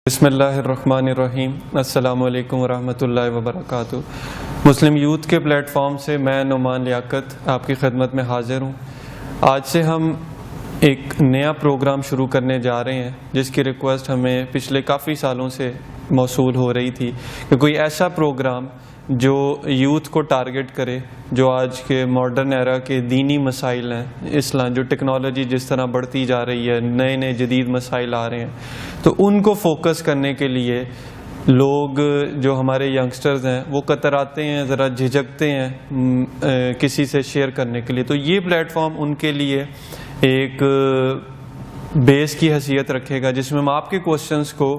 بسم اللہ الرحمن الرحیم۔ السلام علیکم ورحمۃ اللہ وبرکاتہ۔ مسلم یوتھ کے پلیٹ فارم سے میں نعمان لیاقت آپ کی خدمت میں حاضر ہوں۔ آج سے ہم ایک نیا پروگرام شروع کرنے جا رہے ہیں جس کی ریکویسٹ ہمیں پچھلے کافی سالوں سے موصول ہو رہی تھی کہ کوئی ایسا پروگرام جو یوتھ کو ٹارگٹ کرے، جو آج کے ماڈرن ایرا کے دینی مسائل ہیں، اسلام جو ٹیکنالوجی جس طرح بڑھتی جا رہی ہے، نئے نئے جدید مسائل آ رہے ہیں، تو ان کو فوکس کرنے کے لیے لوگ جو ہمارے ینگسٹرز ہیں وہ کتراتے ہیں، ذرا جھجکتے ہیں کسی سے شیئر کرنے کے لیے۔ تو یہ پلیٹ فارم ان کے لیے ایک بیس کی حیثیت رکھے گا جس میں ہم آپ کے کوشچنس کو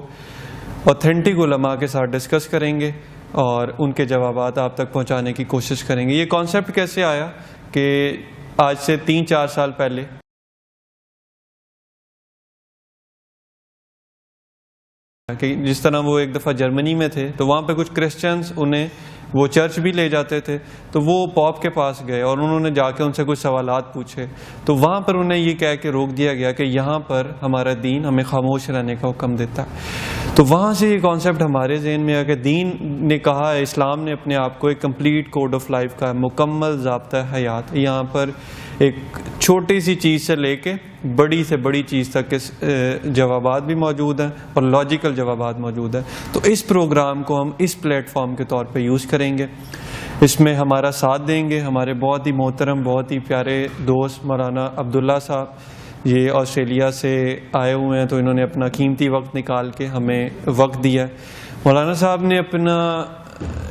اوتھینٹک علماء کے ساتھ ڈسکس کریں گے اور ان کے جوابات آپ تک پہنچانے کی کوشش کریں گے۔ یہ کانسیپٹ کیسے آیا کہ آج سے 3-4 سال پہلے کہ جس طرح وہ ایک دفعہ جرمنی میں تھے تو وہاں پہ کچھ کرسچنز انہیں وہ چرچ بھی لے جاتے تھے، تو وہ پاپ کے پاس گئے اور انہوں نے جا کے ان سے کچھ سوالات پوچھے، تو وہاں پر انہیں یہ کہہ کے روک دیا گیا کہ یہاں پر ہمارا دین ہمیں خاموش رہنے کا حکم دیتا ہے۔ تو وہاں سے یہ کانسیپٹ ہمارے ذہن میں آیا کہ دین نے کہا ہے، اسلام نے اپنے آپ کو ایک کمپلیٹ کوڈ آف لائف کا مکمل ضابطہ حیات، یہاں پر ایک چھوٹی سی چیز سے لے کے بڑی سے بڑی چیز تک کے جوابات بھی موجود ہیں اور لاجیکل جوابات موجود ہیں۔ تو اس پروگرام کو ہم اس پلیٹ فارم کے طور پہ یوز کریں گے۔ اس میں ہمارا ساتھ دیں گے ہمارے بہت ہی محترم، بہت ہی پیارے دوست مولانا عبداللہ صاحب۔ یہ آسٹریلیا سے آئے ہوئے ہیں تو انہوں نے اپنا قیمتی وقت نکال کے ہمیں وقت دیا ہے۔ مولانا صاحب نے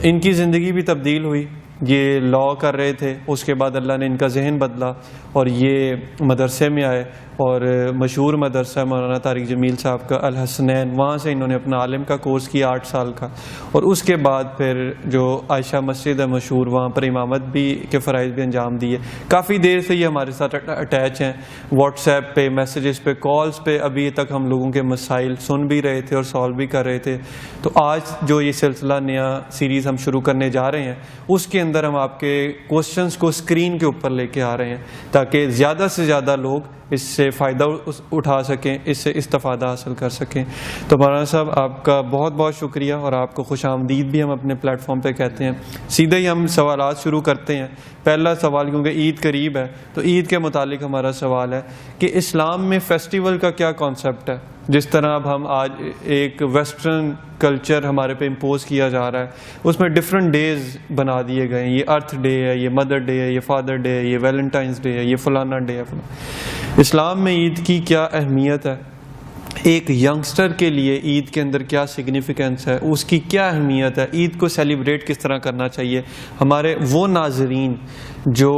ان کی زندگی بھی تبدیل ہوئی، یہ لاء کر رہے تھے، اس کے بعد اللہ نے ان کا ذہن بدلا اور یہ مدرسے میں آئے، اور مشہور مدرسہ مولانا طارق جمیل صاحب کا الحسنین، وہاں سے انہوں نے اپنا عالم کا کورس کیا 8 سال کا، اور اس کے بعد پھر جو عائشہ مسجد ہے مشہور، وہاں پر امامت بھی کے فرائض بھی انجام دیے۔ کافی دیر سے یہ ہمارے ساتھ اٹیچ ہیں، واٹس ایپ پہ، میسیجز پہ، کالز پہ، ابھی تک ہم لوگوں کے مسائل سن بھی رہے تھے اور سالو بھی کر رہے تھے۔ تو آج جو یہ سلسلہ نیا سیریز ہم شروع کرنے جا رہے ہیں اس کے اندر ہم آپ کے کوسچنز کو اسکرین کے اوپر لے کے آ رہے ہیں تاکہ زیادہ سے زیادہ لوگ اس سے فائدہ اٹھا سکیں، اس سے استفادہ حاصل کر سکیں۔ تو مولانا صاحب آپ کا بہت بہت شکریہ اور آپ کو خوش آمدید بھی ہم اپنے پلیٹ فارم پہ کہتے ہیں۔ سیدھے ہی ہم سوالات شروع کرتے ہیں۔ پہلا سوال، کیونکہ عید قریب ہے تو عید کے متعلق ہمارا سوال ہے کہ اسلام میں فیسٹیول کا کیا کانسیپٹ ہے؟ جس طرح اب ہم آج ایک ویسٹرن کلچر ہمارے پہ امپوز کیا جا رہا ہے، اس میں ڈفرینٹ ڈیز بنا دیے گئے ہیں، یہ ارتھ ڈے ہے، یہ مدر ڈے ہے، یہ فادر ڈے ہے، یہ ویلنٹائنس ڈے ہے، یہ فلانا ڈے ہے۔ اسلام میں عید کی کیا اہمیت ہے؟ ایک ینگسٹر کے لیے عید کے اندر کیا سگنیفیکنس ہے، اس کی کیا اہمیت ہے، عید کو سیلیبریٹ کس طرح کرنا چاہیے؟ ہمارے وہ ناظرین جو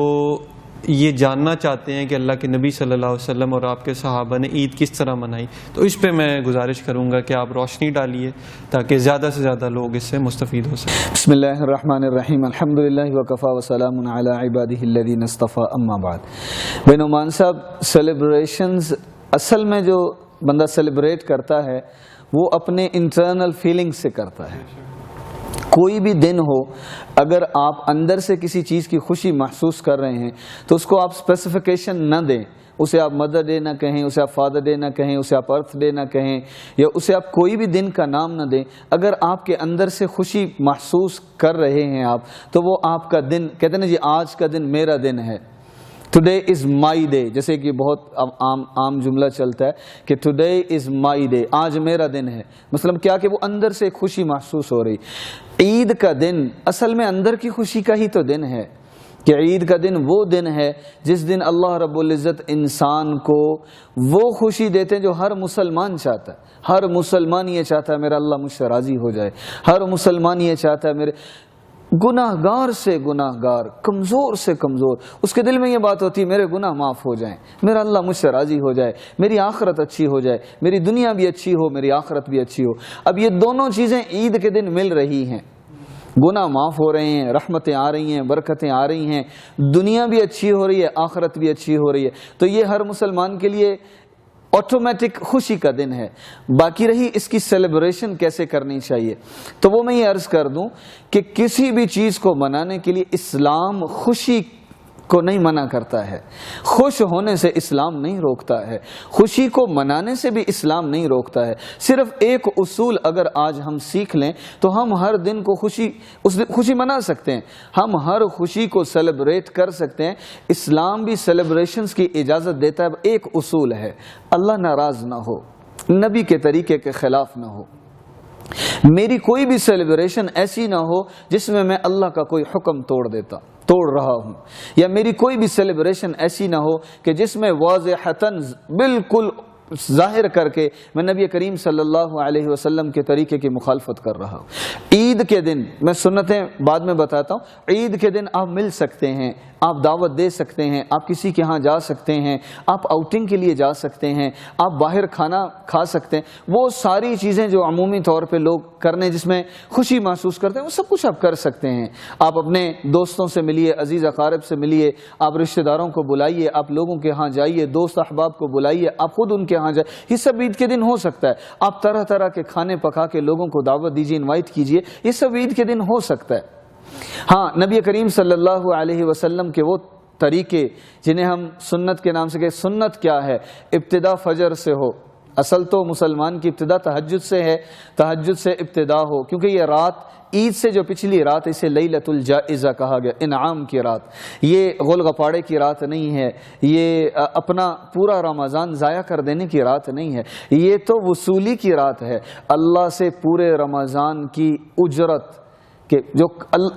یہ جاننا چاہتے ہیں کہ اللہ کے نبی صلی اللہ علیہ وسلم اور آپ کے صحابہ نے عید کس طرح منائی، تو اس پہ میں گزارش کروں گا کہ آپ روشنی ڈالیے تاکہ زیادہ سے زیادہ لوگ اس سے مستفید ہو سکیں۔ بسم اللہ الرحمن الرحیم، الحمدللہ وکفی وسلام علی عبادہ الذین اصطفی، اما بعد۔ بھائی نعمان صاحب، سیلیبریشنز اصل میں جو بندہ سیلیبریٹ کرتا ہے وہ اپنے انٹرنل فیلنگ سے کرتا ہے۔ کوئی بھی دن ہو، اگر آپ اندر سے کسی چیز کی خوشی محسوس کر رہے ہیں تو اس کو آپ اسپیسیفیکیشن نہ دیں، اسے آپ مدر ڈے نہ کہیں، اسے آپ فادر ڈے نہ کہیں، اسے آپ ارتھ ڈے نہ کہیں، یا اسے آپ کوئی بھی دن کا نام نہ دیں۔ اگر آپ کے اندر سے خوشی محسوس کر رہے ہیں آپ، تو وہ آپ کا دن، کہتے ہیں نا جی آج کا دن میرا دن ہے، ٹوڈے از مائی ڈے، جیسے کہ بہت عام جملہ چلتا ہے کہ ٹوڈے از مائی ڈے، آج میرا دن ہے۔ مثلاً کیا کہ وہ اندر سے خوشی محسوس ہو رہی۔ عید کا دن اصل میں اندر کی خوشی کا ہی تو دن ہے، کہ عید کا دن وہ دن ہے جس دن اللہ رب العزت انسان کو وہ خوشی دیتے ہیں جو ہر مسلمان چاہتا ہے۔ ہر مسلمان یہ چاہتا ہے میرا اللہ مجھ سے راضی ہو جائے، ہر مسلمان یہ چاہتا ہے میرے گناہ گار سے گناہ گار، کمزور سے کمزور، اس کے دل میں یہ بات ہوتی ہے میرے گناہ معاف ہو جائیں، میرا اللہ مجھ سے راضی ہو جائے، میری آخرت اچھی ہو جائے، میری دنیا بھی اچھی ہو، میری آخرت بھی اچھی ہو۔ اب یہ دونوں چیزیں عید کے دن مل رہی ہیں، گناہ معاف ہو رہے ہیں، رحمتیں آ رہی ہیں، برکتیں آ رہی ہیں، دنیا بھی اچھی ہو رہی ہے، آخرت بھی اچھی ہو رہی ہے۔ تو یہ ہر مسلمان کے لیے آٹومیٹک خوشی کا دن ہے۔ باقی رہی اس کی سیلیبریشن کیسے کرنی چاہیے، تو وہ میں یہ عرض کر دوں کہ کسی بھی چیز کو منانے کے لیے اسلام خوشی کو نہیں منع کرتا ہے، خوش ہونے سے اسلام نہیں روکتا ہے، خوشی کو منانے سے بھی اسلام نہیں روکتا ہے۔ صرف ایک اصول اگر آج ہم سیکھ لیں تو ہم ہر دن کو خوشی منا سکتے ہیں، ہم ہر خوشی کو سیلیبریٹ کر سکتے ہیں۔ اسلام بھی سیلیبریشنز کی اجازت دیتا ہے، ایک اصول ہے، اللہ ناراض نہ ہو، نبی کے طریقے کے خلاف نہ ہو، میری کوئی بھی سیلیبریشن ایسی نہ ہو جس میں اللہ کا کوئی حکم توڑ رہا ہوں، یا میری کوئی بھی سیلیبریشن ایسی نہ ہو کہ جس میں واضحتاً بالکل ظاہر کر کے میں نبی کریم صلی اللہ علیہ وسلم کے طریقے کی مخالفت کر رہا ہوں۔ عید کے دن میں سنتیں بعد میں بتاتا ہوں، عید کے دن آپ مل سکتے ہیں، آپ دعوت دے سکتے ہیں، آپ کسی کے ہاں جا سکتے ہیں، آپ آؤٹنگ کے لیے جا سکتے ہیں، آپ باہر کھانا کھا سکتے ہیں، وہ ساری چیزیں جو عمومی طور پہ لوگ کرنے جس میں خوشی محسوس کرتے ہیں وہ سب کچھ آپ کر سکتے ہیں۔ آپ اپنے دوستوں سے ملیے، عزیز اقارب سے ملیے، آپ رشتہ داروں کو بلائیے، آپ لوگوں کے ہاں جائیے، دوست احباب کو بلائیے، آپ خود ان کے ہاں جائیں، یہ سب عید کے دن ہو سکتا ہے۔ آپ طرح طرح کے کھانے پکا کے لوگوں کو دعوت دیجیے، انوائٹ کیجیے، یہ سب عید کے دن ہو سکتا ہے۔ ہاں، نبی کریم صلی اللہ علیہ وسلم کے وہ طریقے جنہیں ہم سنت کے نام سے کہ سنت کیا ہے، ابتدا فجر سے ہو، اصل تو مسلمان کی ابتدا تہجد سے ہے، تہجد سے ابتدا ہو، کیونکہ یہ رات عید سے جو پچھلی رات اسے لیلۃ الجائزہ کہا گیا، انعام کی رات، یہ غول غپاڑے کی رات نہیں ہے، یہ اپنا پورا رمضان ضائع کر دینے کی رات نہیں ہے، یہ تو وصولی کی رات ہے، اللہ سے پورے رمضان کی اجرت کہ جو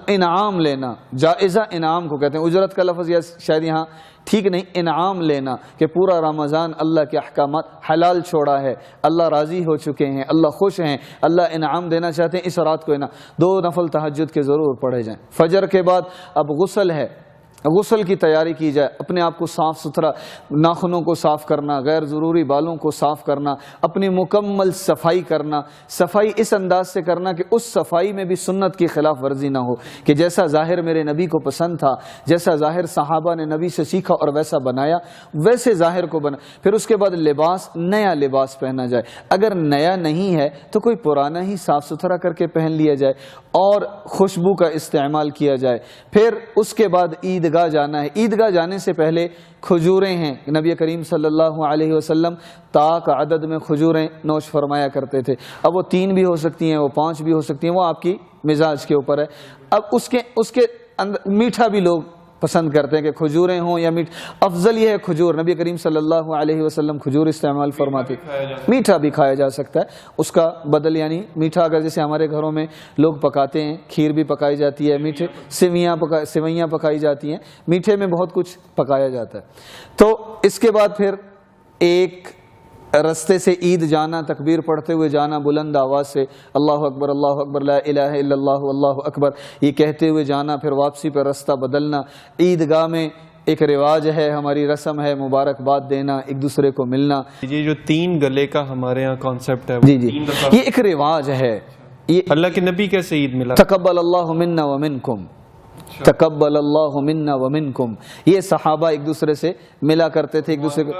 انعام لینا، جائزہ انعام کو کہتے ہیں، اجرت کا لفظ یا شاید یہاں ٹھیک نہیں، انعام لینا کہ پورا رمضان اللہ کے احکامات حلال چھوڑا ہے، اللہ راضی ہو چکے ہیں، اللہ خوش ہیں، اللہ انعام دینا چاہتے ہیں، اس رات کو 2 نفل تہجد کے ضرور پڑھے جائیں۔ فجر کے بعد اب غسل ہے، غسل کی تیاری کی جائے، اپنے آپ کو صاف ستھرا، ناخنوں کو صاف کرنا، غیر ضروری بالوں کو صاف کرنا، اپنی مکمل صفائی کرنا، صفائی اس انداز سے کرنا کہ اس صفائی میں بھی سنت کی خلاف ورزی نہ ہو، کہ جیسا ظاہر میرے نبی کو پسند تھا، جیسا ظاہر صحابہ نے نبی سے سیکھا اور ویسا بنایا، ویسے ظاہر کو بنا۔ پھر اس کے بعد لباس، نیا لباس پہنا جائے، اگر نیا نہیں ہے تو کوئی پرانا ہی صاف ستھرا کر کے پہن لیا جائے، اور خوشبو کا استعمال کیا جائے۔ پھر اس کے بعد عیدگاہ جانا ہے، عیدگاہ جانے سے پہلے کھجوریں ہیں، نبی کریم صلی اللہ علیہ وسلم طاق عدد میں کھجوریں نوش فرمایا کرتے تھے، اب وہ 3 بھی ہو سکتی ہیں، وہ 5 بھی ہو سکتی ہیں، وہ آپ کی مزاج کے اوپر ہے۔ اب اس کے اندر میٹھا بھی لوگ پسند کرتے ہیں کہ کھجوریں ہوں یا افضل یہ ہے کھجور، نبی کریم صلی اللہ علیہ وسلم کھجور استعمال فرماتے، میٹھا بھی کھایا جا سکتا ہے، اس کا بدل یعنی میٹھا، اگر جیسے ہمارے گھروں میں لوگ پکاتے ہیں، کھیر بھی پکائی جاتی ہے، میٹھے سوئیاں پکائی جاتی ہیں، میٹھے میں بہت کچھ پکایا جاتا ہے۔ تو اس کے بعد پھر ایک رستے سے عید جانا، تکبیر پڑھتے ہوئے جانا بلند آواز سے، اللہ اکبر لا الہ الا اللہ اللہ اکبر، یہ کہتے ہوئے جانا، پھر واپسی پر رستہ بدلنا۔ عیدگاہ میں ایک رواج ہے، ہماری رسم ہے، مبارکباد دینا، ایک دوسرے کو ملنا۔ یہ جو 3 گلے کا ہمارے ہاں کانسیپٹ ہے، جی یہ ایک رواج ہے، یہ اللہ کے نبی کیسے عید ملا؟ تقبل اللہ منا ومنکم، تقبل اللہ منا ومنکم، یہ صحابہ ایک دوسرے سے ملا کرتے تھے، ایک دوسرے کو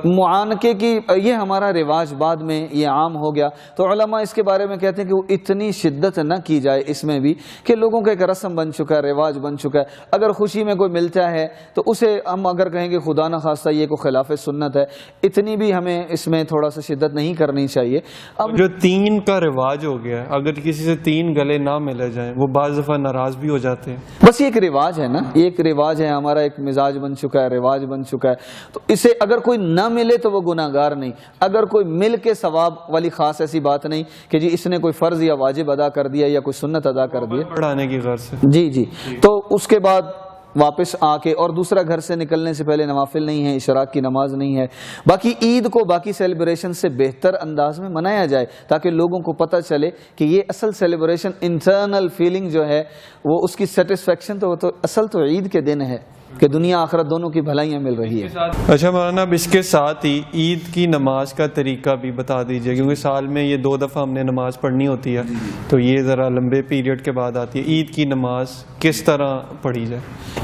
معانقے کی، یہ ہمارا رواج بعد میں یہ عام ہو گیا۔ تو علماء اس کے بارے میں کہتے ہیں کہ وہ اتنی شدت نہ کی جائے اس میں بھی، کہ لوگوں کا ایک رسم بن چکا ہے، رواج بن چکا ہے، اگر خوشی میں کوئی ملتا ہے تو اسے ہم اگر کہیں کہ خدا نہ خواستہ یہ کوئی خلاف سنت ہے، اتنی بھی ہمیں اس میں تھوڑا سا شدت نہیں کرنی چاہیے۔ اب جو 3 کا رواج ہو گیا ہے، اگر کسی سے 3 گلے نہ ملے جائیں، وہ بعض دفعہ ناراض بھی ہو جاتے ہیں۔ بس یہ ایک رواج ہے نا، یہ ایک رواج ہے، ہمارا ایک مزاج بن چکا ہے، رواج بن چکا ہے، تو اسے اگر کوئی نہ ملے تو وہ گناہگار نہیں، اگر کوئی مل کے ثواب والی خاص ایسی بات نہیں کہ جی اس نے کوئی فرض یا واجب ادا کر دیا یا کوئی سنت ادا کر دی پڑھانے کی غرض سے، جی تو اس کے بعد واپس آ کے، اور دوسرا گھر سے نکلنے سے پہلے نوافل نہیں ہے، اشراق کی نماز نہیں ہے، باقی عید کو باقی سیلیبریشن سے بہتر انداز میں منایا جائے، تاکہ لوگوں کو پتہ چلے کہ یہ اصل سیلیبریشن، انٹرنل فیلنگ جو ہے وہ اس کی سیٹسفیکشن تو اصل تو عید کے دن ہے کہ دنیا آخرت دونوں کی بھلائیاں مل رہی ہے۔ اچھا مولانا، اب اس کے ساتھ ہی عید کی نماز کا طریقہ بھی بتا دیجئے، کیونکہ سال میں یہ 2 دفعہ ہم نے نماز پڑھنی ہوتی ہے، تو یہ ذرا لمبے پیریڈ کے بعد آتی ہے، عید کی نماز کس طرح پڑھی جائے؟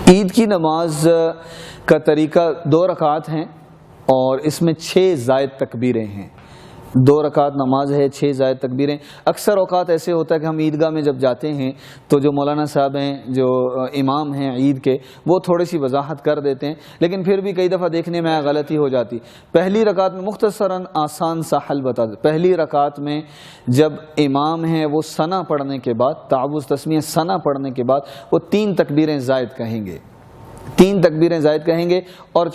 عید کی نماز کا طریقہ 2 رکعات ہیں، اور اس میں 6 زائد تکبیریں ہیں۔ 2 رکعت نماز ہے، 6 زائد تکبیریں. اکثر اوقات ایسے ہوتا ہے کہ ہم عیدگاہ میں جب جاتے ہیں تو جو مولانا صاحب ہیں، جو امام ہیں عید کے، وہ تھوڑی سی وضاحت کر دیتے ہیں، لیکن پھر بھی کئی دفعہ دیکھنے میں غلطی ہو جاتی. پہلی رکعت میں مختصراً آسان سا حل بتا دیں. پہلی رکعت میں جب امام ہیں وہ ثنا پڑھنے کے بعد، تعوذ تسمیہ ثنا پڑھنے کے بعد وہ 3 تکبیریں زائد کہیں گے، 3 تکبیریں زائد کہیں گے، اور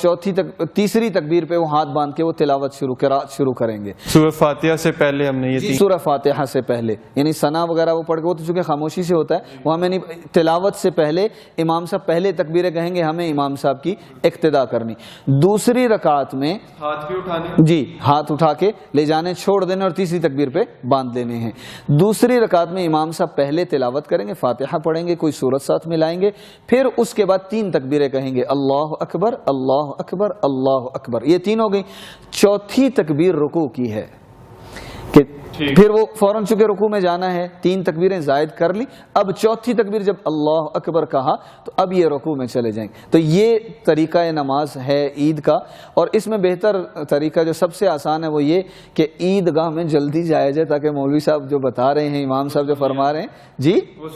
تیسری تکبیر پہ وہ ہاتھ باندھ کے وہ تلاوت قرات شروع کریں گے. سورہ فاتحہ سے پہلے ہم نے یہ سورہ فاتحہ سے پہلے، یعنی ثنا وغیرہ وہ پڑھ کے، وہ تو چونکہ خاموشی سے ہوتا ہے وہ ہمیں نہیں، تلاوت سے پہلے امام صاحب پہلے تکبیریں کہیں گے، ہمیں امام صاحب کی اقتدا کرنی. دوسری رکعت میں ہاتھ بھی اٹھانے، جی ہاتھ اٹھا کے لے جانے، چھوڑ دینے، اور تیسری تکبیر پہ باندھ لینے ہیں. دوسری رکعت میں امام صاحب پہلے تلاوت کریں گے، فاتحہ پڑھیں گے، کوئی سورت ساتھ ملائیں گے، پھر اس کے بعد 3 تکبیریں کہیں گے، اللہ اکبر اللہ اکبر اللہ اکبر. یہ 3 ہو گئی. چوتھی تکبیر رکوع کی ہے کہ پھر وہ فوراً چونکہ رکوع میں جانا ہے، 3 تکبیریں زائد کر لی. اب چوتھی تکبیر جب اللہ اکبر کہا تو اب یہ رکوع میں چلے جائیں گے. تو یہ طریقہ نماز ہے عید کا. اور اس میں بہتر طریقہ جو سب سے آسان ہے وہ یہ کہ عیدگاہ میں جلدی جایا جائے، تاکہ مولوی صاحب جو بتا رہے ہیں، امام صاحب جو فرما رہے ہیں جی وہ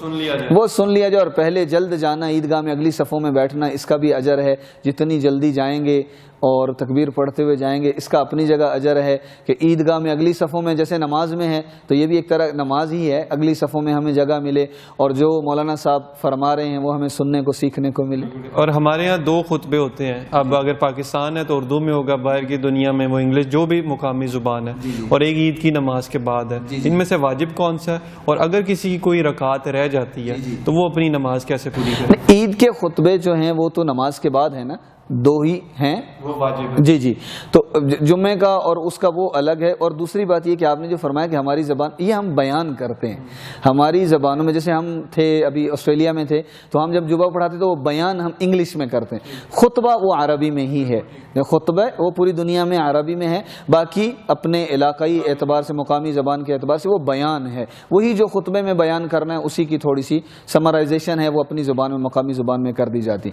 سن لیا جائے. اور پہلے جلد جانا عیدگاہ میں، اگلی صفوں میں بیٹھنا، اس کا بھی اجر ہے. جتنی جلدی جائیں گے اور تکبیر پڑھتے ہوئے جائیں گے، اس کا اپنی جگہ اجر ہے کہ عیدگاہ میں اگلی صفوں میں جیسے نماز میں ہے تو یہ بھی ایک طرح نماز ہی ہے، اگلی صفوں میں ہمیں جگہ ملے اور جو مولانا صاحب فرما رہے ہیں وہ ہمیں سننے کو سیکھنے کو ملے. اور ہمارے ہاں 2 خطبے ہوتے ہیں. اب اگر پاکستان ہے تو اردو میں ہوگا، باہر کی دنیا میں وہ انگلش، جو بھی مقامی زبان ہے. اور ایک عید کی نماز کے بعد ہے. ان میں سے واجب کون سا ہے؟ اور اگر کسی کی کوئی رکعت رہ جاتی ہے تو وہ اپنی نماز کیسے پوری کرے؟ عید کے خطبے جو ہیں وہ تو نماز کے بعد ہے نا، 2 ہی ہیں وہ واجب ہے. جی تو جمعے کا اور اس کا وہ الگ ہے. اور دوسری بات یہ کہ آپ نے جو فرمایا کہ ہماری زبان، یہ ہم بیان کرتے ہیں ہماری زبانوں میں. جیسے ہم تھے ابھی آسٹریلیا میں تھے تو ہم جب جمعہ پڑھاتے تو وہ بیان ہم انگلش میں کرتے ہیں، خطبہ وہ عربی میں ہی ہے. خطبہ وہ پوری دنیا میں عربی میں ہے، باقی اپنے علاقائی اعتبار سے، مقامی زبان کے اعتبار سے وہ بیان ہے. وہی جو خطبے میں بیان کرنا ہے اسی کی تھوڑی سی سمرائزیشن ہے، وہ اپنی زبان میں، مقامی زبان میں کر دی جاتی.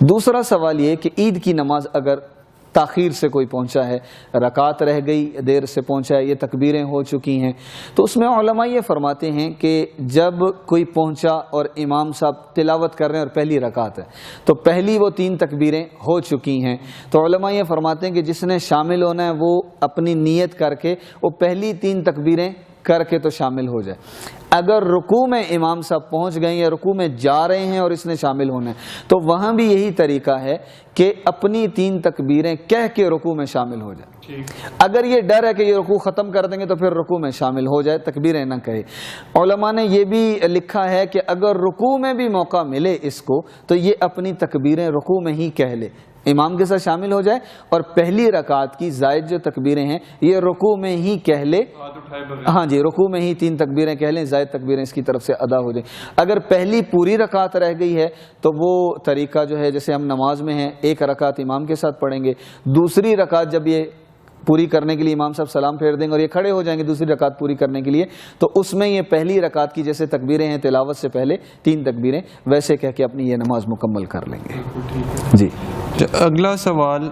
دوسرا سوال یہ کہ عید کی نماز اگر تاخیر سے کوئی پہنچا ہے، رکعت رہ گئی، دیر سے پہنچا ہے، یہ تکبیریں ہو چکی ہیں، تو اس میں علماء یہ فرماتے ہیں کہ جب کوئی پہنچا اور امام صاحب تلاوت کر رہے ہیں اور پہلی رکعت ہے تو پہلی وہ 3 تکبیریں ہو چکی ہیں، تو علماء یہ فرماتے ہیں کہ جس نے شامل ہونا ہے وہ اپنی نیت کر کے وہ پہلی 3 تکبیریں کر کے تو شامل ہو جائے. اگر رکوع میں امام صاحب پہنچ گئے یا رکوع میں جا رہے ہیں اور اس نے شامل ہونا ہے تو وہاں بھی یہی طریقہ ہے کہ اپنی 3 تکبیریں کہہ کے رکوع میں شامل ہو جائے. اگر یہ ڈر ہے کہ یہ رکوع ختم کر دیں گے تو پھر رکوع میں شامل ہو جائے، تکبیریں نہ کہے. علماء نے یہ بھی لکھا ہے کہ اگر رکوع میں بھی موقع ملے اس کو تو یہ اپنی تکبیریں رکوع میں ہی کہہ لے، امام کے ساتھ شامل ہو جائے اور پہلی رکعت کی زائد جو تکبیریں ہیں یہ رکوع میں ہی کہہ لے. ہاں جی، رکوع میں ہی 3 تکبیریں کہہ لیں، زائد تکبیریں اس کی طرف سے ادا ہو جائیں. اگر پہلی پوری رکعت رہ گئی ہے تو وہ طریقہ جو ہے جیسے ہم نماز میں ہیں 1 رکعت امام کے ساتھ پڑھیں گے، دوسری رکعت جب یہ پوری کرنے کے لیے امام صاحب سلام پھیر دیں گے اور یہ کھڑے ہو جائیں گے دوسری رکعت پوری کرنے کے لیے، تو اس میں یہ پہلی رکعت کی جیسے تکبیریں ہیں تلاوت سے پہلے 3 تکبیریں ویسے کہہ کے اپنی یہ نماز مکمل کر لیں گے. جی اگلا سوال،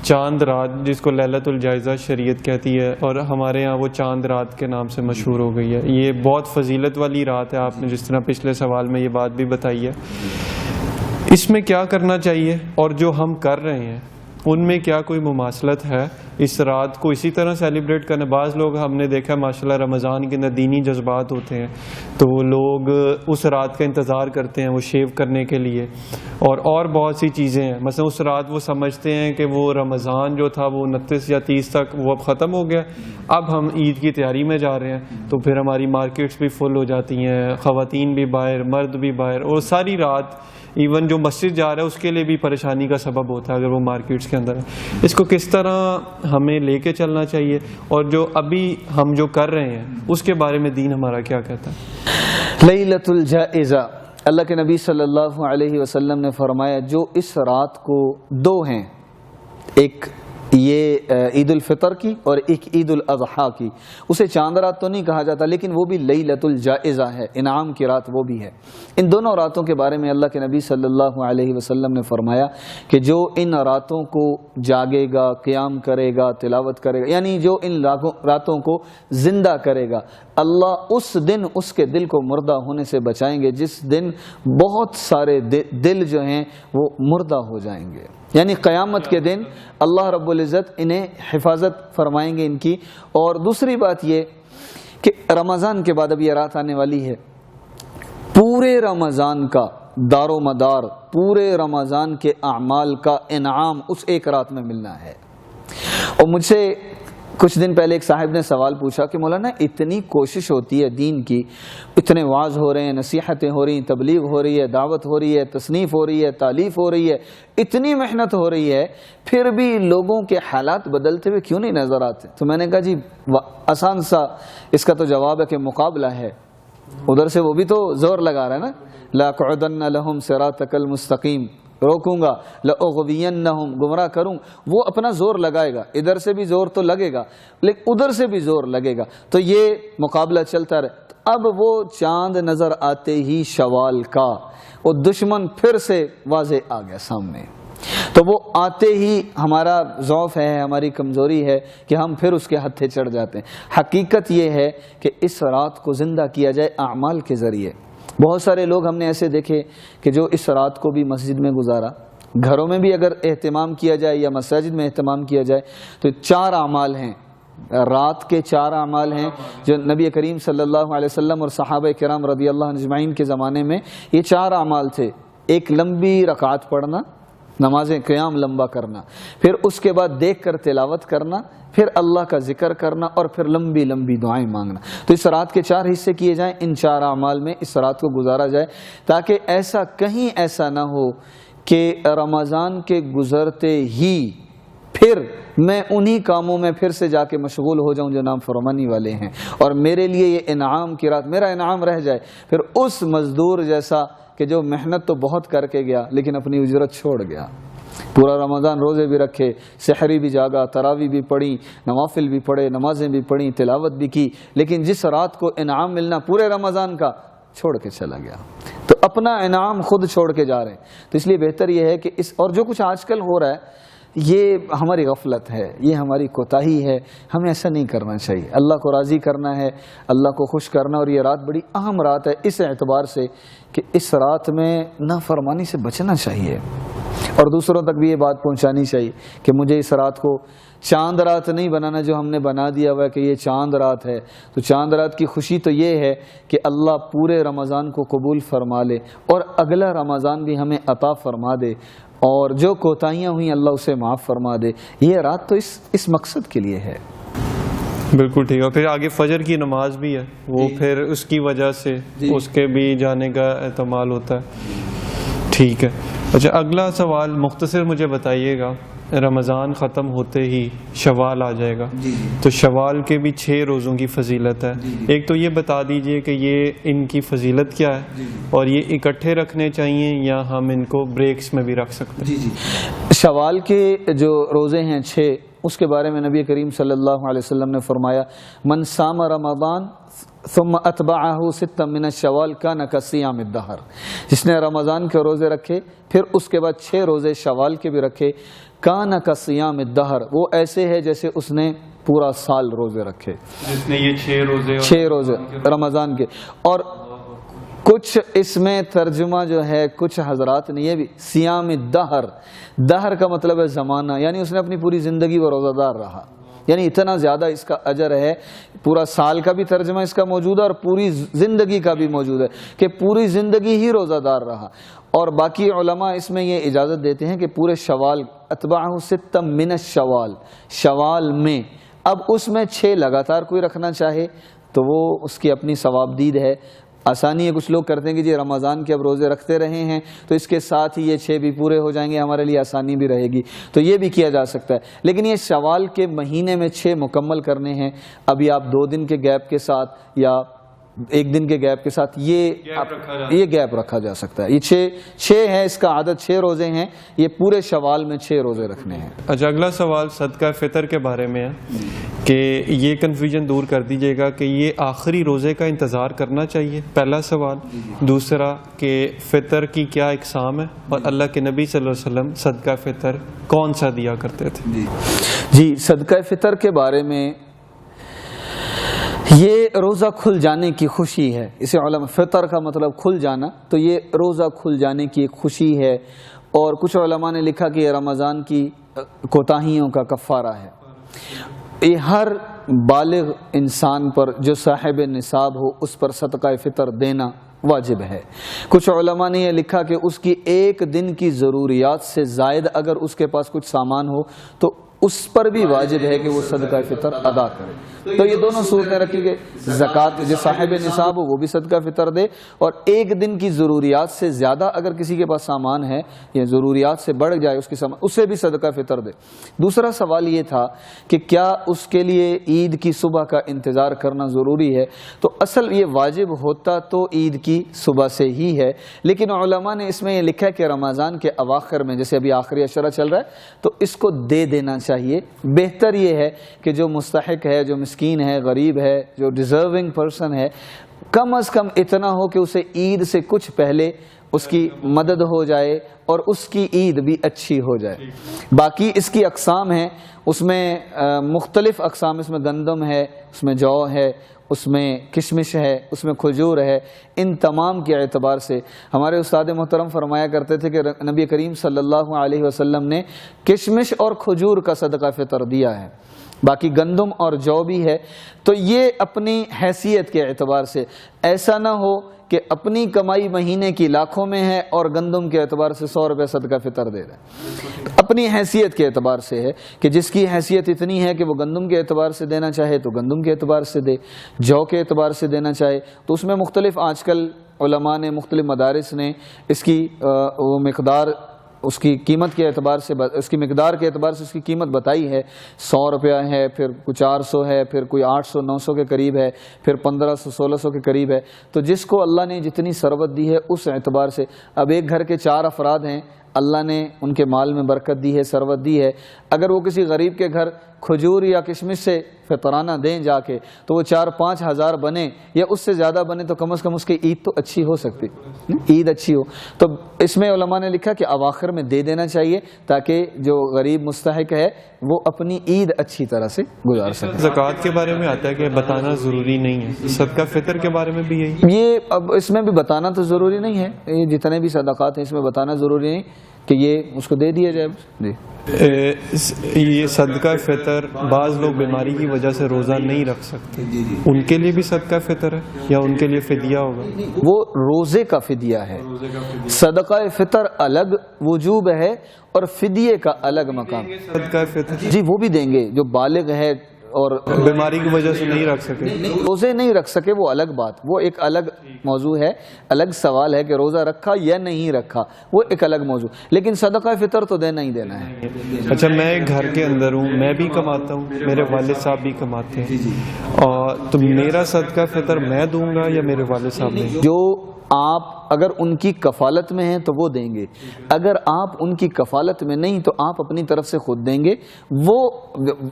چاند رات جس کو لیلۃ الجائزہ شریعت کہتی ہے اور ہمارے ہاں وہ چاند رات کے نام سے مشہور ہو گئی ہے، یہ بہت فضیلت والی رات ہے. آپ نے جس طرح پچھلے سوال میں یہ بات بھی بتائی ہے، اس میں کیا کرنا چاہیے اور جو ہم کر رہے ہیں ان میں کیا کوئی مماثلت ہے اس رات کو اسی طرح سیلیبریٹ کرنے؟ بعض لوگ ہم نے دیکھا ماشاءاللہ رمضان کے اندر دینی جذبات ہوتے ہیں تو وہ لوگ اس رات کا انتظار کرتے ہیں وہ شیو کرنے کے لیے اور بہت سی چیزیں ہیں. مثلا اس رات وہ سمجھتے ہیں کہ وہ رمضان جو تھا وہ 29 یا 30 تک وہ اب ختم ہو گیا، اب ہم عید کی تیاری میں جا رہے ہیں، تو پھر ہماری مارکیٹس بھی فل ہو جاتی ہیں، خواتین بھی باہر، مرد بھی باہر، اور ساری رات ایون جو مسجد جا رہا ہے اس کے لیے بھی پریشانی کا سبب ہوتا ہے اگر وہ مارکیٹس کے اندر ہے. اس کو کس طرح ہمیں لے کے چلنا چاہیے اور جو ابھی ہم جو کر رہے ہیں اس کے بارے میں دین ہمارا کیا کہتا ہے؟ لیلۃ الجائزہ، اللہ کے نبی صلی اللہ علیہ وسلم نے فرمایا جو اس رات کو 2 ہیں، ایک یہ عید الفطر کی اور ایک عید الاضحیٰ کی. اسے چاند رات تو نہیں کہا جاتا لیکن وہ بھی لیلۃ الجائزہ ہے، انعام کی رات وہ بھی ہے. ان دونوں راتوں کے بارے میں اللہ کے نبی صلی اللہ علیہ وسلم نے فرمایا کہ جو ان راتوں کو جاگے گا، قیام کرے گا، تلاوت کرے گا، یعنی جو ان راتوں کو زندہ کرے گا، اللہ اس دن اس کے دل کو مردہ ہونے سے بچائیں گے جس دن بہت سارے دل جو ہیں وہ مردہ ہو جائیں گے. یعنی قیامت کے دن اللہ رب العزت انہیں حفاظت فرمائیں گے ان کی. اور دوسری بات یہ کہ رمضان کے بعد اب یہ رات آنے والی ہے، پورے رمضان کا دار و مدار، پورے رمضان کے اعمال کا انعام اس ایک رات میں ملنا ہے. اور مجھ سے کچھ دن پہلے ایک صاحب نے سوال پوچھا کہ مولانا اتنی کوشش ہوتی ہے دین کی، اتنے وعظ ہو رہے ہیں، نصیحتیں ہو رہی ہیں، تبلیغ ہو رہی ہے، دعوت ہو رہی ہے، تصنیف ہو رہی ہے، تالیف ہو رہی ہے، اتنی محنت ہو رہی ہے، پھر بھی لوگوں کے حالات بدلتے ہوئے کیوں نہیں نظر آتے؟ تو میں نے کہا جی آسان سا اس کا تو جواب ہے کہ مقابلہ ہے. ادھر سے وہ بھی تو زور لگا رہا ہے نا، لَأَقْعُدَنَّ لَهُمْ صِرَاطَكَ الْمُسْتَقِيمَ، روکوں گا، لَأُغْوِيَنَّهُمْ، گمراہ کروں. وہ اپنا زور لگائے گا، ادھر سے بھی زور تو لگے گا لیکن ادھر سے بھی زور لگے گا، تو یہ مقابلہ چلتا رہے. اب وہ چاند نظر آتے ہی شوال کا وہ دشمن پھر سے واضح آ گیا سامنے. تو وہ آتے ہی ہمارا ضعف ہے، ہماری کمزوری ہے کہ ہم پھر اس کے ہتھے چڑھ جاتے ہیں. حقیقت یہ ہے کہ اس رات کو زندہ کیا جائے اعمال کے ذریعے. بہت سارے لوگ ہم نے ایسے دیکھے کہ جو اس رات کو بھی مسجد میں گزارا، گھروں میں بھی اگر اہتمام کیا جائے یا مساجد میں اہتمام کیا جائے تو 4 اعمال ہیں، رات کے 4 اعمال ہیں جو نبی کریم صلی اللہ علیہ وسلم اور صحابہ کرام رضی اللہ عنہ اجمعین کے زمانے میں یہ 4 اعمال تھے. ایک لمبی رکعت پڑھنا، نمازیں قیام لمبا کرنا، پھر اس کے بعد دیکھ کر تلاوت کرنا، پھر اللہ کا ذکر کرنا اور پھر لمبی لمبی دعائیں مانگنا. تو اس رات کے 4 حصے کیے جائیں، ان 4 اعمال میں اس رات کو گزارا جائے تاکہ ایسا نہ ہو کہ رمضان کے گزرتے ہی پھر میں انہی کاموں میں پھر سے جا کے مشغول ہو جاؤں جو نافرمانی والے ہیں اور میرے لیے یہ انعام کی رات میرا انعام رہ جائے پھر اس مزدور جیسا کہ جو محنت تو بہت کر کے گیا لیکن اپنی اجرت چھوڑ گیا. پورا رمضان روزے بھی رکھے، سحری بھی جاگا، تراویح بھی پڑھی، نوافل بھی پڑھے، نمازیں بھی پڑھی، تلاوت بھی کی، لیکن جس رات کو انعام ملنا پورے رمضان کا چھوڑ کے چلا گیا. تو اپنا انعام خود چھوڑ کے جا رہے ہیں. تو اس لیے بہتر یہ ہے کہ اور جو کچھ آج کل ہو رہا ہے یہ ہماری غفلت ہے، یہ ہماری کوتاہی ہے. ہمیں ایسا نہیں کرنا چاہیے. اللہ کو راضی کرنا ہے، اللہ کو خوش کرنا. اور یہ رات بڑی اہم رات ہے اس اعتبار سے کہ اس رات میں نافرمانی سے بچنا چاہیے اور دوسروں تک بھی یہ بات پہنچانی چاہیے کہ مجھے اس رات کو چاند رات نہیں بنانا جو ہم نے بنا دیا ہوا ہے کہ یہ چاند رات ہے. تو چاند رات کی خوشی تو یہ ہے کہ اللہ پورے رمضان کو قبول فرما لے اور اگلا رمضان بھی ہمیں عطا فرما دے اور جو کوتاہیاں ہوئیں اللہ اسے معاف فرما دے. یہ رات تو اس مقصد کے لیے ہے. بالکل ٹھیک ہے. پھر آگے فجر کی نماز بھی ہے، وہ پھر اس کی وجہ سے اس کے بھی جانے کا احتمال ہوتا ہے. ٹھیک ہے. اچھا اگلا سوال مختصر مجھے بتائیے گا، رمضان ختم ہوتے ہی شوال آ جائے گا، تو شوال کے بھی 6 روزوں کی فضیلت ہے. ایک تو یہ بتا دیجئے کہ یہ ان کی فضیلت کیا ہے اور یہ اکٹھے رکھنے چاہیے یا ہم ان کو بریکس میں بھی رکھ سکتے ہیں؟ شوال کے جو روزے ہیں 6، اس کے بارے میں نبی کریم صلی اللہ علیہ وسلم نے فرمایا من صام رمضان ثم اتبعہ 6 من الشوال کان کصیام الدہر. جس نے رمضان کے روزے رکھے پھر اس کے بعد 6 روزے شوال کے بھی رکھے، کان کصیام الدہر، وہ ایسے ہے جیسے اس نے پورا سال روزے رکھے. جس نے یہ 6 روزے رمضان کے. اور کچھ اس میں ترجمہ جو ہے کچھ حضرات نے یہ بھی سیام الدہر، دہر کا مطلب ہے زمانہ، یعنی اس نے اپنی پوری زندگی وہ روزہ دار رہا. یعنی اتنا زیادہ اس کا اجر ہے. پورا سال کا بھی ترجمہ اس کا موجود ہے اور پوری زندگی کا بھی موجود ہے کہ پوری زندگی ہی روزہ دار رہا. اور باقی علماء اس میں یہ اجازت دیتے ہیں کہ پورے شوال اتبعہ 6 من الشوال، شوال میں اب اس میں 6 لگاتار کوئی رکھنا چاہے تو وہ اس کی اپنی ثوابدید ہے. آسانی ہے، کچھ لوگ کرتے ہیں کہ جی رمضان کے اب روزے رکھتے رہے ہیں تو اس کے ساتھ ہی یہ 6 بھی پورے ہو جائیں گے، ہمارے لیے آسانی بھی رہے گی، تو یہ بھی کیا جا سکتا ہے. لیکن یہ شوال کے مہینے میں 6 مکمل کرنے ہیں. ابھی آپ 2 دن کے گیپ کے ساتھ یا ایک دن کے گیپ کے ساتھ یہ گیپ رکھا جا سکتا ہے. یہ چھ ہے اس کا عدد، 6 روزے ہیں، یہ پورے شوال میں 6 روزے رکھنے ہیں. اچھا، اگلا سوال صدقہ فطر کے بارے میں ہے کہ یہ کنفیوژن دور کر دیجیے گا کہ یہ آخری روزے کا انتظار کرنا چاہیے، پہلا سوال. دوسرا کہ فطر کی کیا اقسام ہے، اور اللہ کے نبی صلی اللہ علیہ وسلم صدقہ فطر کون سا دیا کرتے تھے؟ جی، صدقہ فطر کے بارے میں یہ روزہ کھل جانے کی خوشی ہے. اسے علماء، فطر کا مطلب کھل جانا، تو یہ روزہ کھل جانے کی ایک خوشی ہے. اور کچھ علماء نے لکھا کہ یہ رمضان کی کوتاہیوں کا کفارہ ہے. یہ ہر بالغ انسان پر جو صاحب نصاب ہو اس پر صدقہ فطر دینا واجب ہے. کچھ علماء نے یہ لکھا کہ اس کی ایک دن کی ضروریات سے زائد اگر اس کے پاس کچھ سامان ہو تو اس پر بھی واجب ہے کہ وہ صدقہ فطر ادا کرے. تو یہ دونوں صورتیں رکھی گئی. زکوٰۃ جو صاحب نصاب ہو وہ بھی صدقہ فطر دے، اور ایک دن کی ضروریات سے زیادہ اگر کسی کے پاس سامان ہے یا ضروریات سے بڑھ جائے اس کی سامان، اسے بھی صدقہ فطر دے. دوسرا سوال یہ تھا کہ کیا اس کے لیے عید کی صبح کا انتظار کرنا ضروری ہے؟ تو اصل یہ واجب ہوتا تو عید کی صبح سے ہی ہے، لیکن علماء نے اس میں یہ لکھا کہ رمضان کے اواخر میں، جیسے ابھی آخری عشرہ چل رہا ہے، تو اس کو دے دینا چاہیے. بہتر یہ ہے کہ جو مستحق ہے، جو مسکین ہے، غریب ہے، جو ڈیزرونگ پرسن ہے، کم از کم اتنا ہو کہ اسے عید سے کچھ پہلے اس کی مدد ہو جائے اور اس کی عید بھی اچھی ہو جائے. باقی اس کی اقسام ہیں، اس میں مختلف اقسام، اس میں گندم ہے، اس میں جو ہے، اس میں کشمش ہے، اس میں کھجور ہے. ان تمام کے اعتبار سے ہمارے استاد محترم فرمایا کرتے تھے کہ نبی کریم صلی اللہ علیہ وسلم نے کشمش اور کھجور کا صدقہ فطر دیا ہے. باقی گندم اور جو بھی ہے. تو یہ اپنی حیثیت کے اعتبار سے، ایسا نہ ہو کہ اپنی کمائی مہینے کی لاکھوں میں ہے اور گندم کے اعتبار سے 100 روپے صدقہ فطر دے رہے ہیں. اپنی حیثیت کے اعتبار سے ہے کہ جس کی حیثیت اتنی ہے کہ وہ گندم کے اعتبار سے دینا چاہے تو گندم کے اعتبار سے دے، جو کے اعتبار سے دینا چاہے تو اس میں مختلف، آج کل علماء نے، مختلف مدارس نے اس کی وہ مقدار، اس کی قیمت کے اعتبار سے، اس کی مقدار کے اعتبار سے اس کی قیمت بتائی ہے. 100 روپیہ ہے، پھر کوئی 400 ہے، پھر کوئی 800 900 کے قریب ہے، پھر 1500 1600 کے قریب ہے. تو جس کو اللہ نے جتنی ثروت دی ہے اس اعتبار سے. اب ایک گھر کے 4 افراد ہیں، اللہ نے ان کے مال میں برکت دی ہے، ثروت دی ہے. اگر وہ کسی غریب کے گھر کھجور یا کشمش سے فطرانہ دیں جا کے، تو وہ 4-5 ہزار بنے یا اس سے زیادہ بنے تو کم از کم اس کی عید تو اچھی ہو سکتی، عید اچھی ہو. تو اس میں علماء نے لکھا کہ اواخر میں دے دینا چاہیے تاکہ جو غریب مستحق ہے وہ اپنی عید اچھی طرح سے گزار سکے. زکوٰۃ کے بارے میں آتا ہے کہ بتانا ضروری نہیں ہے، صدقہ فطر کے بارے میں بھی یہی؟ یہ اب اس میں بھی بتانا تو ضروری نہیں ہے. یہ جتنے بھی صدقات ہیں اس میں بتانا ضروری نہیں کہ یہ اس کو دے دیا جائے. جی، یہ صدقہ فطر بعض لوگ بیماری کی وجہ سے روزہ نہیں رکھ سکتے، ان کے لیے بھی صدقہ فطر ہے یا ان کے لیے فدیہ ہوگا؟ وہ روزے کا فدیہ ہے. صدقہ فطر الگ وجوب ہے اور فدیے کا الگ مقام. صدقہ فطر جی وہ بھی دیں گے جو بالغ ہے اور بیماری کی وجہ سے نہیں رکھ سکے، روزے نہیں رکھ سکے، وہ الگ بات، وہ ایک الگ موضوع ہے، الگ سوال ہے کہ روزہ رکھا یا نہیں رکھا، وہ ایک الگ موضوع. لیکن صدقہ فطر تو دینا ہی دینا ہے. اچھا، میں گھر کے اندر ہوں، میں بھی کماتا ہوں، میرے والد صاحب بھی کماتے ہیں، اور تو میرا صدقہ فطر میں دوں گا یا میرے والد صاحب دیں گے؟ جو آپ اگر ان کی کفالت میں ہیں تو وہ دیں گے، اگر آپ ان کی کفالت میں نہیں تو آپ اپنی طرف سے خود دیں گے. وہ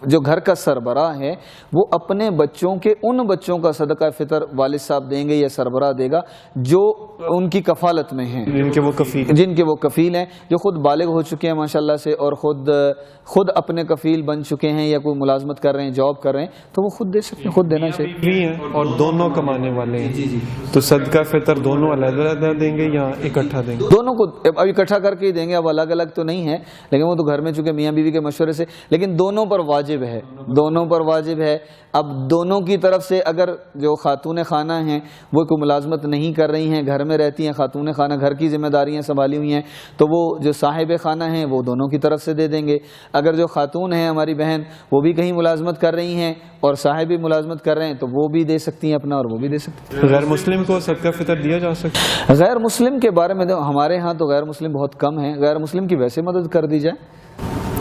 جو گھر کا سربراہ ہے وہ اپنے بچوں کے، ان بچوں کا صدقہ فطر والد صاحب دیں گے یا سربراہ دے گا جو ان کی کفالت میں ہیں، جن کے وہ کفیل ہیں، جو خود بالغ ہو چکے ہیں ماشاءاللہ سے اور خود اپنے کفیل بن چکے ہیں یا کوئی ملازمت کر رہے ہیں، جاب کر رہے ہیں، تو وہ خود دے سکتے ہیں، خود دینا چاہیے. اور دونوں کمانے والے ہیں تو صدقہ فطر دونوں علیحدہ دیں گے یا اکٹھا دیں گے؟ دونوں کو اب اکٹھا کر کے ہی دیں گے. اب الگ الگ تو نہیں ہے، لیکن وہ تو گھر میں چونکہ میاں بیوی کے مشورے سے، لیکن دونوں پر واجب ہے، دونوں پر واجب ہے. اب دونوں کی طرف سے اگر جو خاتون خانہ ہیں وہ کوئی ملازمت نہیں کر رہی ہیں، گھر میں رہتی ہیں، خاتون خانہ گھر کی ذمہ داریاں سنبھالی ہوئی ہیں، تو وہ جو صاحب خانہ ہیں وہ دونوں کی طرف سے دے دیں گے. اگر جو خاتون ہیں ہماری بہن وہ بھی کہیں ملازمت کر رہی ہیں اور صاحب بھی ملازمت کر رہے ہیں تو وہ بھی دے سکتی ہیں اپنا اور وہ بھی دے سکتی ہیں. غیر مسلم کو صدقہ فطر دیا جا سکتا ہے؟ غیر مسلم کے بارے میں ہمارے ہاں تو غیر مسلم بہت کم ہیں. غیر مسلم کی ویسے مدد کر دی جائے.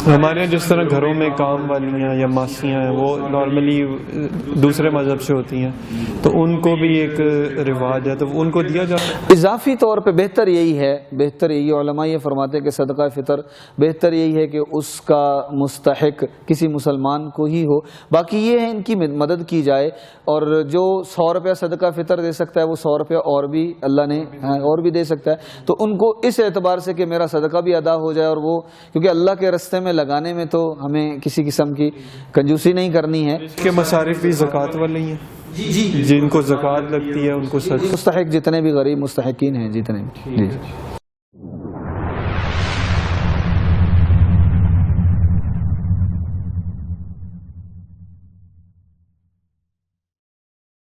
ہمارے یہاں جس طرح گھروں میں کام والیاں یا ماسیاں ہیں وہ نارملی دوسرے مذہب سے ہوتی ہیں، تو ان کو بھی ایک رواج ہے، تو ان کو دیا جاتا ہے۔ اضافی طور پہ بہتر یہی ہے، علماء یہ فرماتے ہیں کہ صدقہ فطر بہتر یہی ہے کہ اس کا مستحق کسی مسلمان کو ہی ہو، باقی یہ ہے ان کی مدد کی جائے، اور جو 100 روپیہ صدقہ فطر دے سکتا ہے وہ 100 روپیہ اور بھی اللہ نے اور بھی دے سکتا ہے، تو ان کو اس اعتبار سے کہ میرا صدقہ بھی ادا ہو جائے، اور وہ کیونکہ اللہ کے راستے میں لگانے میں تو ہمیں کسی قسم کی کنجوسی نہیں کرنی ہے۔ اس کے مصارف بھی زکوٰۃ والے ہی ہیں، جن کو زکوٰۃ لگتی ہے ان کو مستحق جتنے بھی غریب مستحقین ہیں جتنے بھی، جی